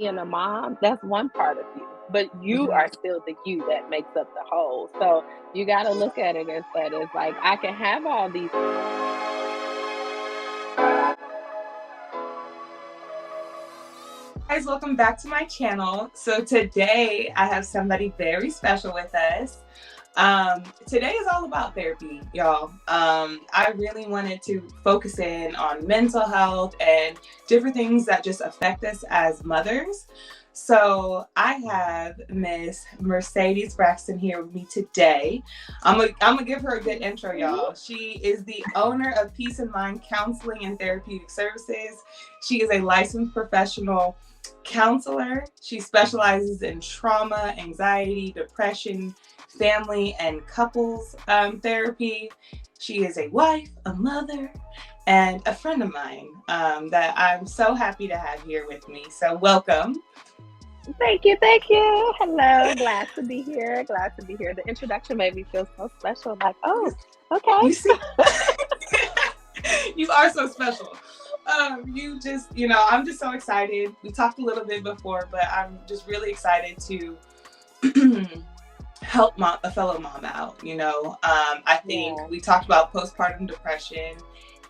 being a mom, that's one part of you, but you Mhm. are still the you that makes up the whole. So you got to look at it as that as like I can have all these. Guys, welcome back to my channel. So today I have somebody very special with us. Today is all about therapy, y'all. I really wanted to focus in on mental health and different things that just affect us as mothers. So I have Miss Mercedes Braxton here with me today. I'm gonna give her a good intro, y'all. She is the owner of Peace and Mind Counseling and Therapeutic Services. She is a licensed professional counselor. She specializes in trauma, anxiety, depression, family, and couples therapy. She is a wife, a mother, and a friend of mine that I'm so happy to have here with me. So welcome. Thank you, thank you. Hello, glad to be here. Glad to be here. The introduction made me feel so special. Like, oh, okay. You see, you are so special. I'm just so excited. We talked a little bit before, but I'm just really excited to help a fellow mom out. I think Yeah. we talked about postpartum depression,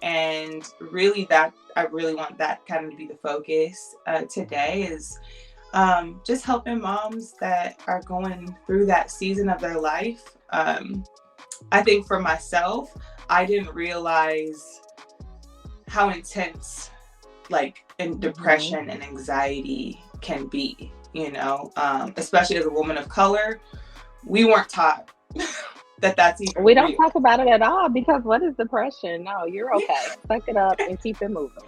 and really that I really want that kind of to be the focus today is just helping moms that are going through that season of their life. I think for myself, I didn't realize how intense in depression and anxiety can be, especially as a woman of color. We weren't taught that that's even We don't real. talk about it at all because what is depression? No, you're okay. Yeah. Suck it up and keep it moving.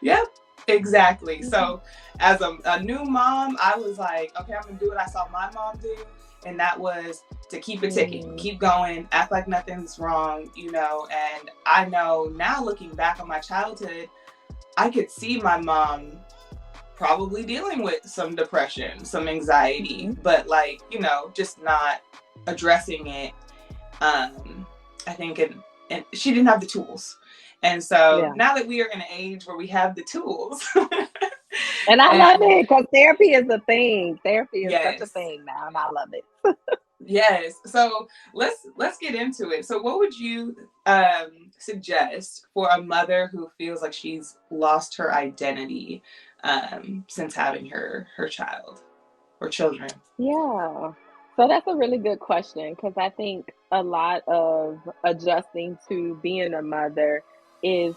Yep, exactly. So as a new mom, I was like, okay, I'm gonna do what I saw my mom do, and that was to keep it ticking, keep going, act like nothing's wrong, and I know now, looking back on my childhood, I could see my mom probably dealing with some depression, some anxiety, but just not addressing it. I think, and she didn't have the tools. And so now that we are in an age where we have the tools. And I love it because therapy is a thing. Therapy is Yes. such a thing now, and I love it. Yes. So let's get into it. So what would you suggest for a mother who feels like she's lost her identity since having her child or children? Yeah. So that's a really good question because I think a lot of adjusting to being a mother is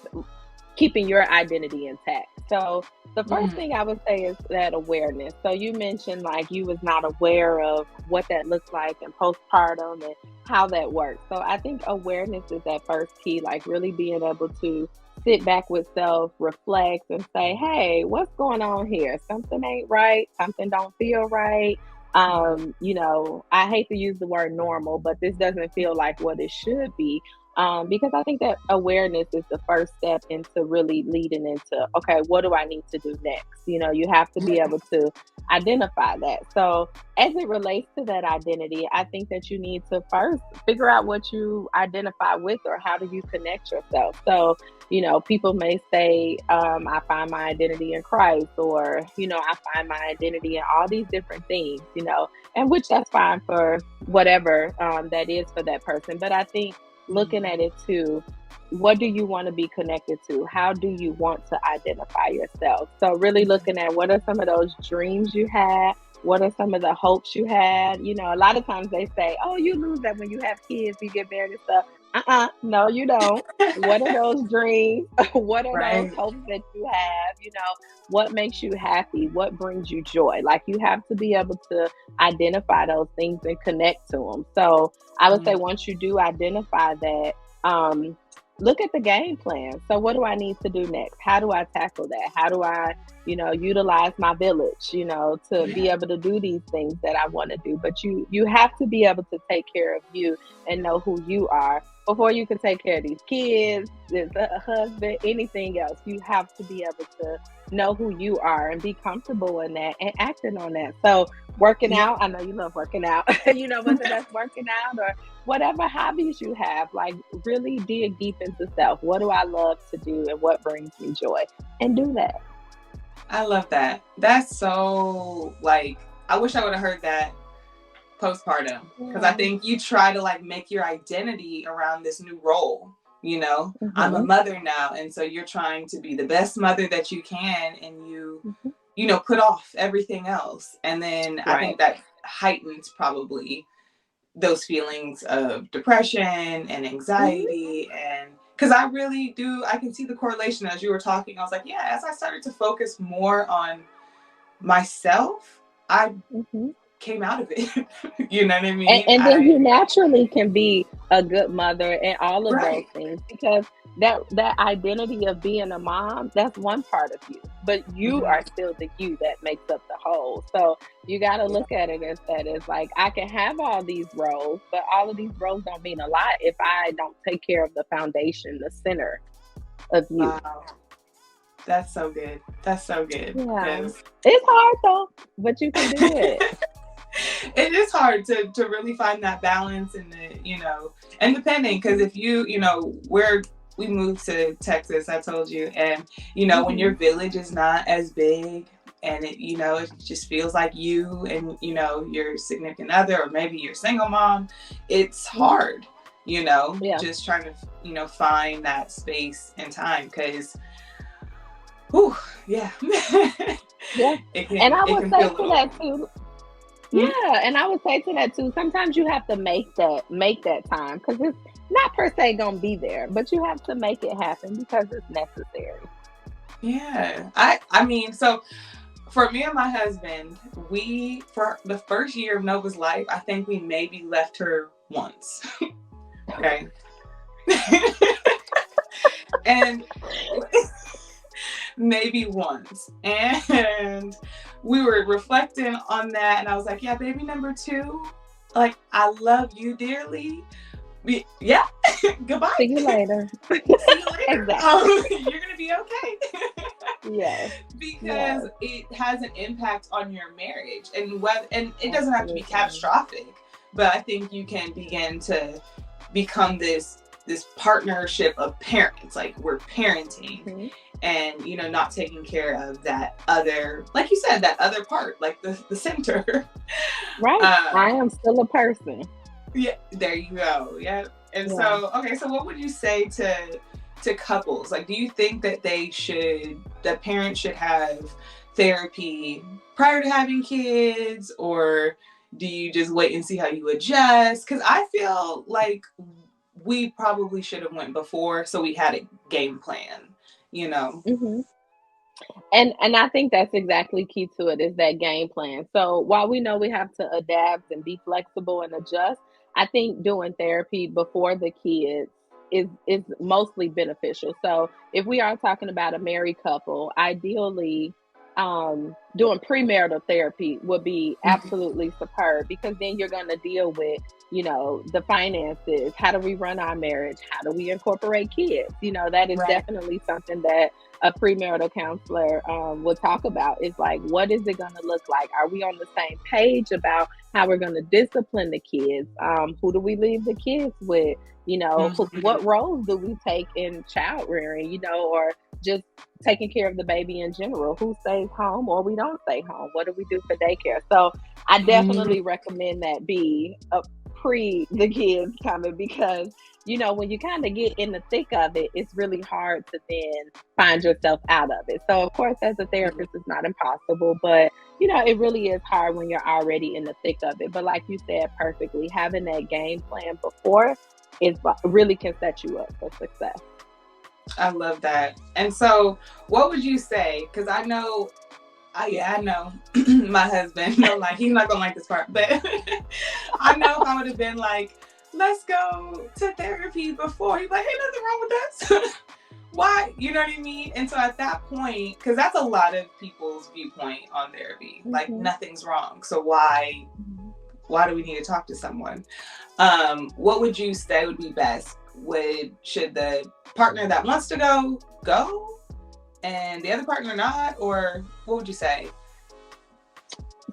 keeping your identity intact. So the first thing I would say is that awareness. So you mentioned like you was not aware of what that looks like in postpartum and how that works. So I think awareness is that first key, like really being able to sit back with self, reflect and say, hey, what's going on here? Something ain't right, something don't feel right. I hate to use the word normal, but this doesn't feel like what it should be. Because I think that awareness is the first step into really leading into, okay, what do I need to do next? You have to be able to identify that. So, as it relates to that identity, I think that you need to first figure out what you identify with or how do you connect yourself. So, people may say, I find my identity in Christ, or, I find my identity in all these different things, and which that's fine for whatever that is for that person. But I think looking at it too, what do you want to be connected to? How do you want to identify yourself? So really looking at what are some of those dreams you had? What are some of the hopes you had? A lot of times they say, oh, you lose that when you have kids, you get married and stuff. No, you don't. What are those dreams? What are those hopes that you have? What makes you happy? What brings you joy? Like you have to be able to identify those things and connect to them. So I would say once you do identify that, look at the game plan. So what do I need to do next? How do I tackle that? How do I, utilize my village, to be able to do these things that I want to do? But you have to be able to take care of you and know who you are before you can take care of these kids, this husband, anything else. You have to be able to know who you are and be comfortable in that and acting on that. So working out, I know you love working out, whether that's working out or whatever hobbies you have, like really dig deep into self. What do I love to do and what brings me joy? And do that. I love that. That's so like, I wish I would have heard that postpartum, because I Yeah. think you try to like make your identity around this new role. You know, I'm a Hmm. mother now, and so you're trying to be the best mother that you can, and Hmm. you know, put off everything else. And then I Right. think that heightens probably those feelings of depression and Hmm. anxiety. And because I really do, I can see the correlation as you were talking. I was like, yeah, as I started to focus more on myself, I Hmm. came out of it. You know what I And, mean? and then I you naturally can be a good mother and all of those Right. things because that identity of being a mom, that's one part of you, but you Hmm. are still the you that makes up the whole. So you got to Yeah. look at it as that, as like I can have all these roles, but all of these roles don't mean a lot if I don't take care of the foundation, the center of you. Wow. That's so good. That's so good. Yeah, Because it's hard though, but you can do it. it is hard to really find that balance in the, you know, and depending, because Hmm. if you know, we moved to Texas, I told you, and you know, when your Hmm. village is not as big, and it, you know, it just feels like you and, you know, your significant other, or maybe your single mom, it's Hmm. hard, you know, Yeah, just trying to, you know, find that space and time. Because whew, yeah. yeah. it And can I it would can say feel a to little. that too. Hmm? Yeah, and I would say to that too. Sometimes you have to make that time because it's not per se gonna be there, but you have to make it happen because it's necessary. Yeah. I mean, so for me and my husband, we for the first year of Nova's life, I think we maybe left her once. Okay. And maybe once. And we were reflecting on that, and I was like, yeah, baby number two, like, I love you dearly. Yeah, goodbye. See you later. See you later. Exactly. You're gonna be okay. Yes. Because Yes. it has an impact on your marriage, and whether, and it doesn't have to be Absolutely. catastrophic, but I think you can begin to become this partnership of parents, like we're parenting, Hmm. and you know, not taking care of that other, like you said, that other part, like the center. Right. I um am still a person. yeah, there you go. Yeah. And Yeah. so, okay, so what would you say to couples? Like, do you think that that parents should have therapy prior to having kids, or do you just wait and see how you adjust? Because I feel like we probably should have went before, so we had a game plan, you know. Hmm. And I think that's exactly key to it is that game plan. So while we know we have to adapt and be flexible and adjust, I think doing therapy before the kids is mostly beneficial. So if we are talking about a married couple, ideally doing premarital therapy would be absolutely superb because then you're going to deal with the finances. How do we run our marriage? How do we incorporate kids? That is Right. definitely something that a premarital counselor will talk about. Is like, what is it going to look like? Are we on the same page about how we're going to discipline the kids? Who do we leave the kids with? What Mhm. roles do we take in child rearing? Or just taking care of the baby in general. Who stays home or we don't stay home? What do we do for daycare? So I Mhm. definitely recommend that be a pre the kids coming because when you kind of get in the thick of it, it's really hard to then find yourself out of it. So of course, as a therapist, it's not impossible, but it really is hard when you're already in the thick of it. But like you said perfectly, having that game plan before is really can set you up for success. I love that. And so, what would you say? Because I know, yeah, I know my husband. No, like he's not gonna like this part, but I know if I would have been like, "Let's go to therapy," before he's like, "Ain't nothing wrong with this." Why? You know what I mean? And so at that point, because that's a lot of people's viewpoint on therapy, like Hmm. nothing's wrong. So why do we need to talk to someone? What would you say would be best? Should the partner that wants to go, and the other partner not, or what would you say?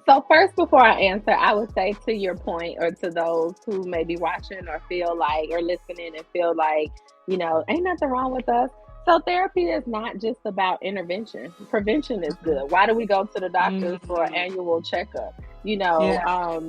So first, before I answer, I would say to your point, or to those who may be watching or feel like or listening and feel like, ain't nothing wrong with us. So therapy is not just about intervention. Prevention is good. Why do we go to the doctors for Mm-hmm. annual checkup? Yeah.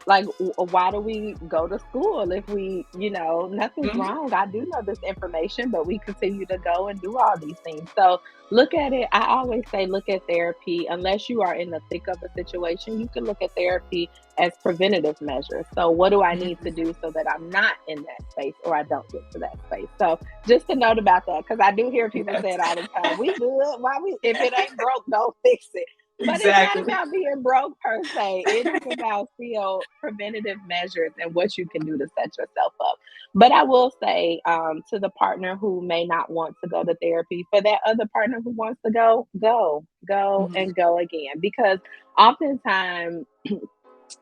Like, why do we go to school if we, nothing's Hmm. wrong? I do know this information, but we continue to go and do all these things. So look at it. I always say, look at therapy. Unless you are in the thick of a situation, you can look at therapy as preventative measures. So what do I need to do so that I'm not in that space or I don't get to that space? So just a note about that, because I do hear people say Yes. it all the time. We good. Why we? If it ain't broke, don't fix it. But it's not Exactly. about being broke per se. It is about still preventative measures and what you can do to set yourself up. But I will say, to the partner who may not want to go to therapy, for that other partner who wants to go, go, Hmm. and go again. Because oftentimes,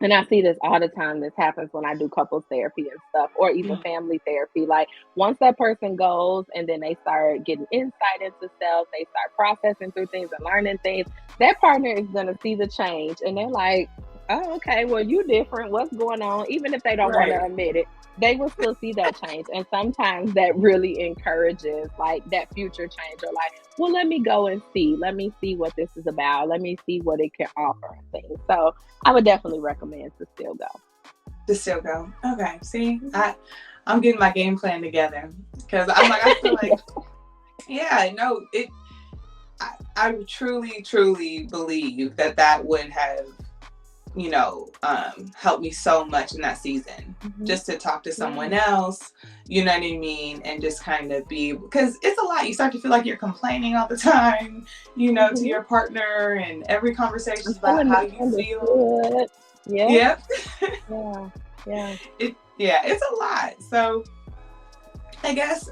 and I see this all the time, this happens when I do couples therapy and stuff, or even family therapy. Like, once that person goes and then they start getting insight into self, they start processing through things and learning things, that partner is going to see the change. And they're like, oh, okay, well, you different. What's going on? Even if they don't want to Right. admit it, they will still see that change. And sometimes that really encourages like that future change, or like, well, let me go and see. Let me see what this is about. Let me see what it can offer and things. So I would definitely recommend to still go. To still go. Okay. See, I'm getting my game plan together because I'm like, I feel like, yeah, no, I truly, truly believe that would have, helped me so much in that season, Mm-hmm. just to talk to someone Yeah. else, you know what I mean? And just kind of be, because it's a lot. You start to feel like you're complaining all the time, to Mm-hmm. your partner, and every conversation is I'm about feeling how you feel. misunderstood. Yep. Yep. Yeah. Yeah. Yeah, it's a lot. So I guess,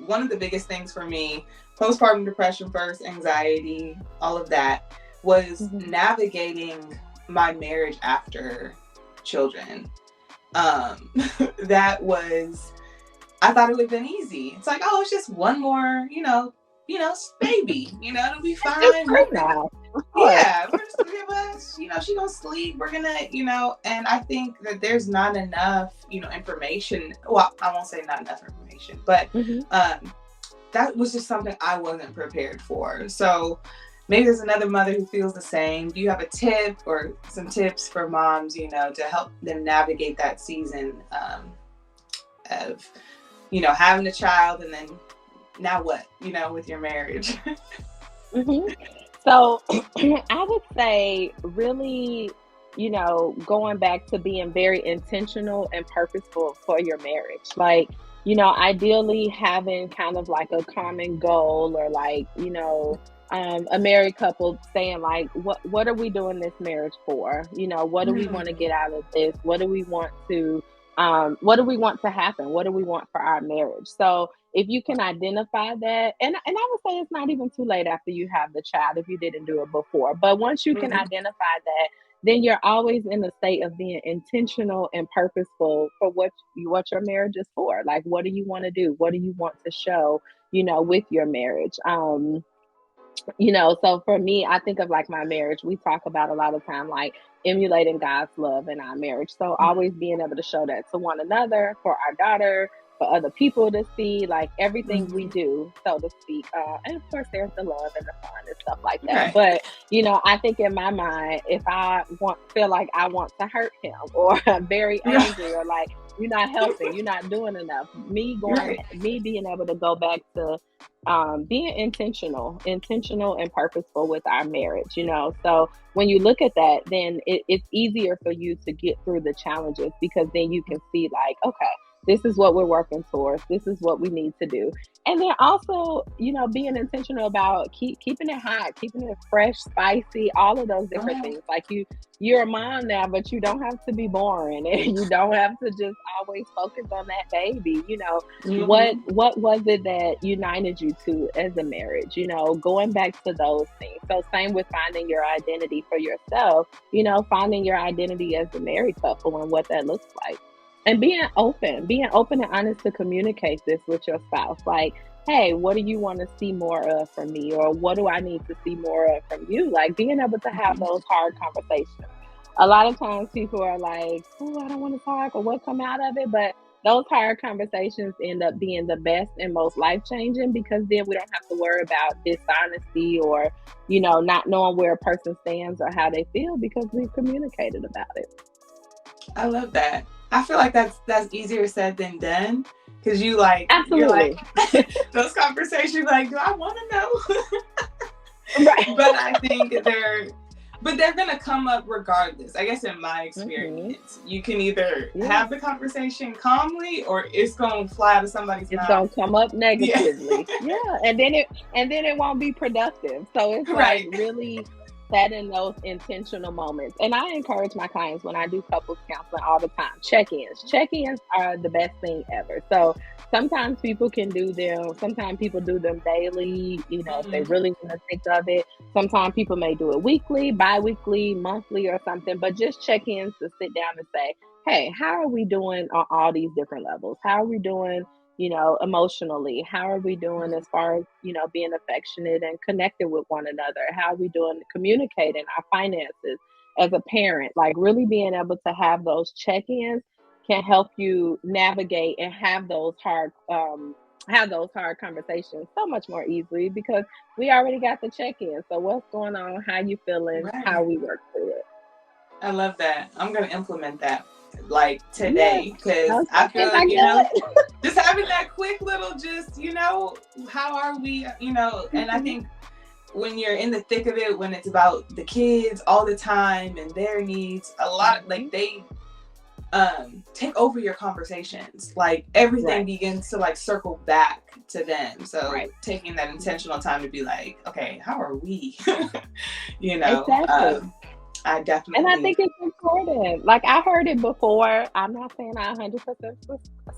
one of the biggest things for me, postpartum depression first, anxiety, all of that, was Mm-hmm. navigating my marriage after children. Um, that was, I thought it would have been easy. It's like, oh, it's just one more, baby, it'll be Just fine. free now. Of course. Yeah, we're just gonna give us, she gonna sleep. We're gonna, and I think that there's not enough, information. Well, I won't say not enough information, but Mm-hmm. um, that was just something I wasn't prepared for. So maybe there's another mother who feels the same. Do you have a tip or some tips for moms, to help them navigate that season of, having a child and then now what, with your marriage? Mm-hmm. So I would say, really, going back to being very intentional and purposeful for your marriage. Like, ideally having kind of like a common goal, or like, a married couple saying like, what are we doing this marriage for? What do we want to get out of this? What do we want to happen? What do we want for our marriage? So if you can identify that, and I would say it's not even too late after you have the child if you didn't do it before, but once you can Mhm. identify that, then you're always in a state of being intentional and purposeful for what your marriage is for. Like, what do you want to do? What do you want to show, with your marriage? So for me, I think of like my marriage. We talk about a lot of time, like emulating God's love in our marriage. So always being able to show that to one another, for our daughter, for other people to see, like everything we Mhm. do, so to speak. And of course, there's the love and the fun and stuff like that. Right. But I think in my mind, if I feel like I want to hurt him, or I'm very angry, or like you're not helping, you're not doing enough, Right. me being able to go back to being intentional and purposeful with our marriage. So when you look at that, then it's easier for you to get through the challenges, because then you can see like, okay, this is what we're working towards. This is what we need to do. And then also, being intentional about keeping it hot, keeping it fresh, spicy, all of those different Oh, things. Like, you're a mom now, but you don't have to be boring, and you don't have to just always focus on that baby. mhm. What was it that united you two as a marriage? Going back to those things. So same with finding your identity for yourself, finding your identity as a married couple and what that looks like. And being open and honest to communicate this with your spouse. Like, hey, what do you want to see more of from me? Or what do I need to see more of from you? Like, being able to have Mhm. those hard conversations. A lot of times people are like, oh, I don't want to talk, or what come out of it. But those hard conversations end up being the best and most life changing, because then we don't have to worry about dishonesty or, not knowing where a person stands or how they feel, because we've communicated about it. I love that. I feel like that's easier said than done, because you're like those conversations, like, do I want to know? Right. But I think they're gonna come up regardless. I guess in my experience, you can either have the conversation calmly, or it's gonna fly out of somebody's mouth. It's gonna come up negatively. And then it won't be productive. So it's like really setting those intentional moments. And I encourage my clients, when I do couples counseling all the time, check-ins. Check-ins are the best thing ever. So sometimes people can do them. Sometimes people do them daily, if they really want to think of it. Sometimes people may do it weekly, bi-weekly, monthly, or something. But just check-ins to sit down and say, hey, how are we doing on all these different levels? How are we doing, emotionally? How are we doing as far as, being affectionate and connected with one another? How are we doing communicating our finances as a parent? Like, really being able to have those check-ins can help you navigate and have those hard conversations so much more easily, because we already got the check-in. So what's going on? How you feeling? Right. How we work through it. I love that. I'm going to implement that like today, because I feel like, just having that quick little, just, how are we, and I think when you're in the thick of it, when it's about the kids all the time and their needs, a lot, like, they take over your conversations. Like, everything begins to like circle back to them. So taking that intentional time to be like, okay, how are we? Exactly. I definitely. And I think it's important. Like, I heard it before. I'm not saying I 100%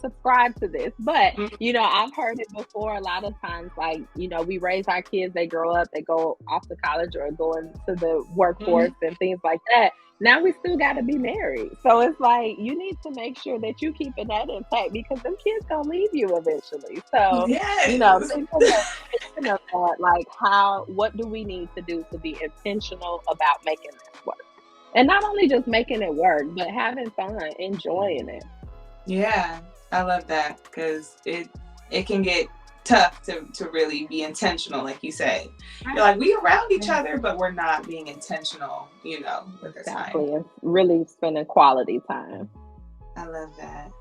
subscribe to this, but, I've heard it before a lot of times. Like, we raise our kids, they grow up, they go off to college or go into the workforce and things like that. Now we still got to be married. So it's like, you need to make sure that you keeping that intact, because them kids gonna leave you eventually. So, thinking of that, like, what do we need to do to be intentional about making this work? And not only just making it work, but having fun, enjoying it. Yeah, I love that, because it can get tough to really be intentional, like you said. You're like, we around each other, but we're not being intentional, with the time. And really spending quality time. I love that.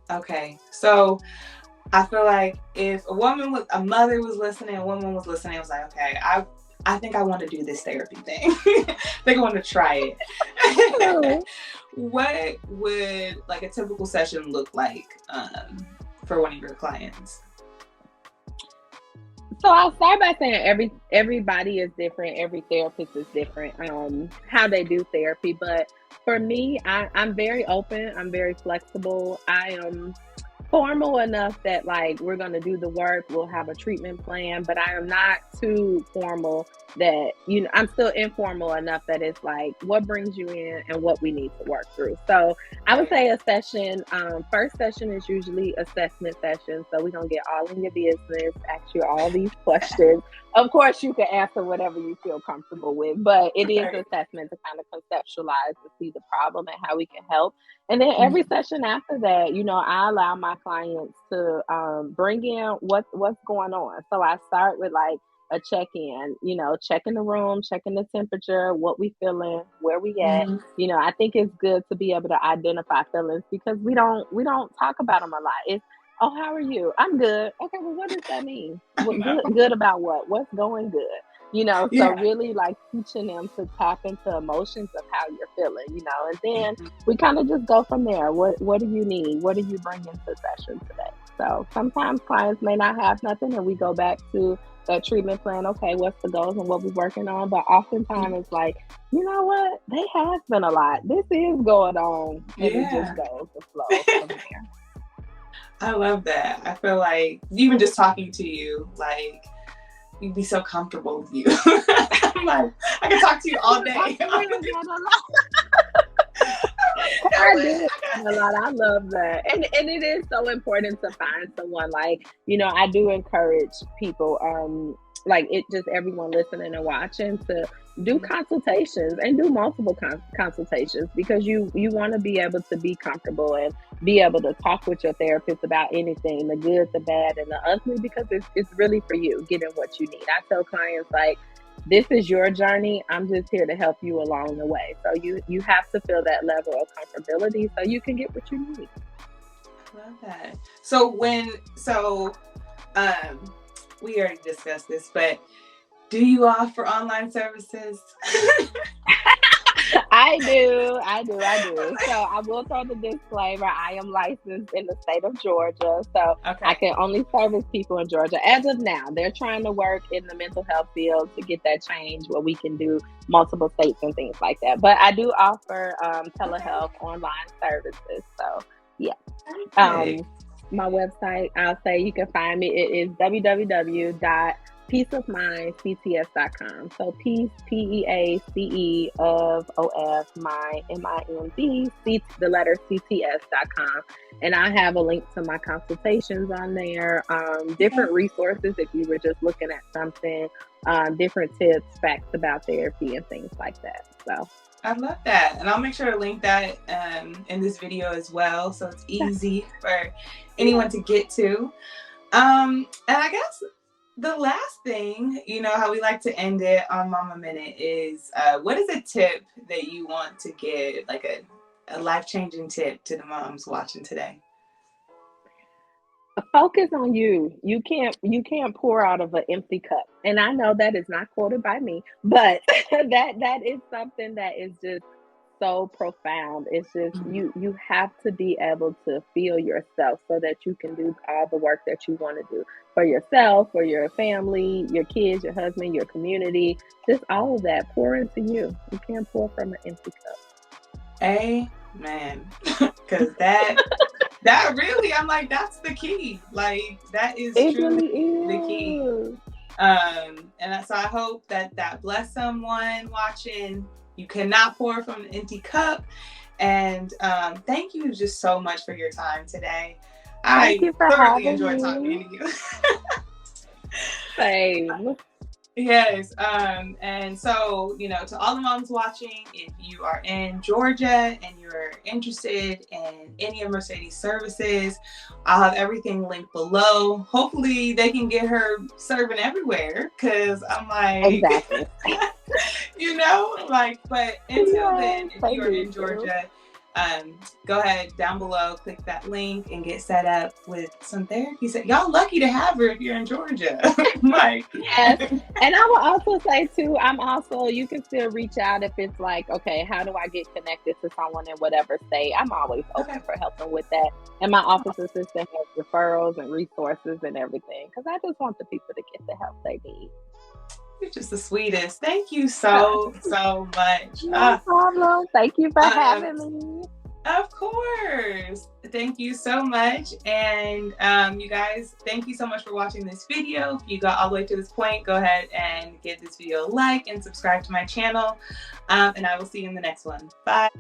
Okay, so I feel like if a mother was listening, a woman was listening, I was like, okay, I think I want to do this therapy thing. I think I want to try it. What would like a typical session look like for one of your clients? So I'll start by saying everybody is different. Every therapist is different, how they do therapy. But for me, I'm very open. I'm very flexible. I am formal enough that, like, we're going to do the work. We'll have a treatment plan, but I am not too formal that, I'm still informal enough that it's like, what brings you in and what we need to work through. So I would say a session, first session is usually assessment session. So we're going to get all in your business, ask you all these questions. Of course, you can answer whatever you feel comfortable with, but it is assessment to kind of conceptualize to see the problem and how we can help. And then every session after that, I allow my clients to bring in what's going on. So I start with like a check-in, checking the room, checking the temperature, what we feeling, where we at. I think it's good to be able to identify feelings, because we don't talk about them a lot. It's, oh, how are you? I'm good. Okay, well, what does that mean? Good about what? What's going good? So really like teaching them to tap into emotions of how you're feeling, and then we kind of just go from there. What do you need? What do you bring into session today? So sometimes clients may not have nothing, and we go back to that treatment plan. Okay, what's the goals and what we're working on? But oftentimes it's like, you know what? They have been a lot. This is going on. And it just goes to flow from there. I love that. I feel like even just talking to you, like, you'd be so comfortable with you. I'm like, I can talk to you all day. I love that. And it is so important to find someone, like, I do encourage people, like, it just everyone listening and watching to, do consultations and do multiple consultations, because you want to be able to be comfortable and be able to talk with your therapist about anything, the good, the bad, and the ugly, because it's really for you getting what you need. I tell clients, like, this is your journey. I'm just here to help you along the way. So you have to feel that level of comfortability so you can get what you need. I love that. So we already discussed this, but do you offer online services? I do. So I will throw the disclaimer. I am licensed in the state of Georgia. So Okay. I can only service people in Georgia. As of now, they're trying to work in the mental health field to get that change where we can do multiple states and things like that. But I do offer telehealth online services. So yeah. My website, I'll say you can find me. It is www.peaceofmindcts.com. So peace, PEACE of OF, mind, MIND, the letter CTS.com. And I have a link to my consultations on there, different resources if you were just looking at something, different tips, facts about therapy and things like that. So I love that. And I'll make sure to link that in this video as well, so it's easy for anyone to get to. And I guess the last thing, you know, how we like to end it on Mama Minute is, what is a tip that you want to give, like a life-changing tip to the moms watching today? Focus on you. You can't pour out of an empty cup. And I know that is not quoted by me, but that is something that is just so profound. It's just you have to be able to feel yourself so that you can do all the work that you want to do for yourself, for your family, your kids, your husband, your community, just all of that. Pour into you. You can't pour from an empty cup. Amen. Because that really, I'm like, that's the key. Like, that is truly the key. And so I hope that bless someone watching. You cannot pour from an empty cup. And thank you just so much for your time today. I thoroughly enjoyed talking to you. Same. Yes. And so, you know, to all the moms watching, if you are in Georgia and you're interested in any of Mercedes' services, I'll have everything linked below. Hopefully they can get her serving everywhere, because I'm like, exactly. You know, like, but until then, if you are in Georgia, go ahead down below, click that link and get set up with some therapy. So y'all lucky to have her if you're in Georgia. Like, yes. And I will also say too, you can still reach out if it's like, okay, how do I get connected to someone in whatever state? I'm always open for helping with that. And my office assistant has referrals and resources and everything, because I just want the people to get the help they need. You're just the sweetest. Thank you so much. No problem. Thank you for having me. Of course. Thank you so much. And you guys, thank you so much for watching this video. If you got all the way to this point, go ahead and give this video a like and subscribe to my channel. And I will see you in the next one. Bye.